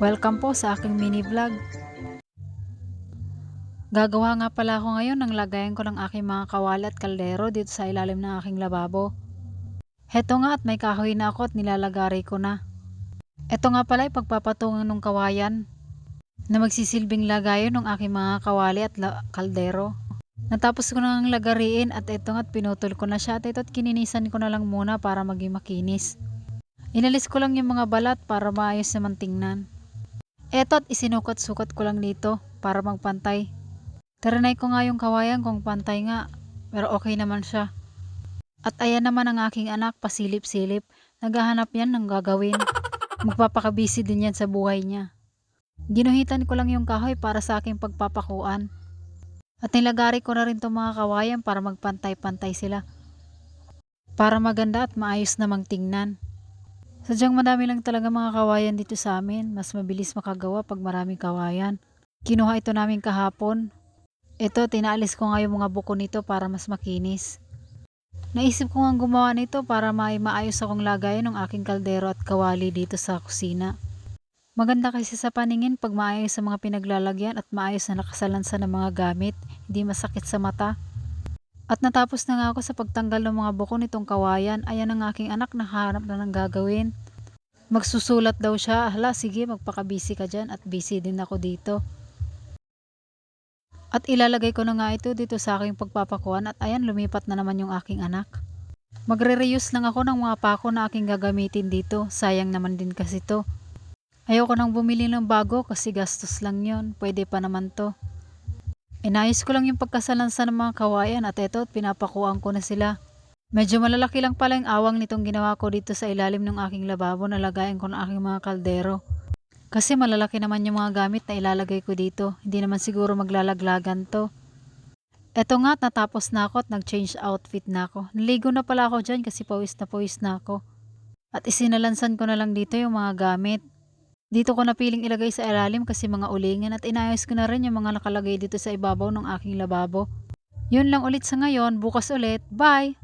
Welcome po sa aking mini vlog. Gagawa nga pala ako ngayon ng lagayan ko ng aking mga kawali at kaldero dito sa ilalim ng aking lababo. Heto nga at may kahoy na ako at nilalagari ko na. Ito nga pala ay pagpapatungan ng kawayan na magsisilbing lagayan ng aking mga kawali at kaldero. Natapos ko nang lagariin at ito nga at pinutol ko na siya at ito at kininisan ko na lang muna para maging makinis. Inalis ko lang yung mga balat para maayos naman tingnan. Eto at isinukat-sukat ko lang dito para magpantay. Taranay ko nga yung kawayan kung pantay nga, pero okay naman siya. At ayan naman ang aking anak, pasilip-silip, naghahanap yan ng gagawin. Magpapakabisi din yan sa buhay niya. Ginuhitan ko lang yung kahoy para sa aking pagpapakuan. At nilagari ko na rin itong mga kawayan para magpantay-pantay sila. Para maganda at maayos namang tingnan. Sadyang madami lang talaga mga kawayan dito sa amin, mas mabilis makagawa pag maraming kawayan. Kinuha ito namin kahapon. Ito, tinaalis ko nga yung mga buko nito para mas makinis. Naisip ko nga gumawa nito para maayos akong lagayan ng aking kaldero at kawali dito sa kusina. Maganda kasi sa paningin pag maayos sa mga pinaglalagyan at maayos na nakasalansan ng mga gamit, hindi masakit sa mata. At natapos na nga ako sa pagtanggal ng mga buko nitong kawayan, ayan ang aking anak nakahanap na ng gagawin. Magsusulat daw siya, hala sige magpakabisi ka dyan at busy din ako dito. At ilalagay ko na nga ito dito sa aking pagpapakuan at ayan lumipat na naman yung aking anak. Magre-reuse lang ako ng mga pako na aking gagamitin dito, sayang naman din kasi to. Ayoko nang bumili ng bago kasi gastos lang yon, pwede pa naman to. Inayos ko lang yung pagkasalansan ng mga kawayan at eto pinapakuan ko na sila. Medyo malalaki lang pala yung awang nitong ginawa ko dito sa ilalim ng aking lababo na lagayan ko ng aking mga kaldero. Kasi malalaki naman yung mga gamit na ilalagay ko dito. Hindi naman siguro maglalaglagan to. Eto nga, natapos na ako at nag-change outfit na ako. Naligo na pala ako dyan kasi pawis na ako. At isinalansan ko na lang dito yung mga gamit. Dito ko napiling ilagay sa ilalim kasi mga ulingan at inayos ko na rin yung mga nakalagay dito sa ibabaw ng aking lababo. Yun lang ulit sa ngayon, bukas ulit. Bye!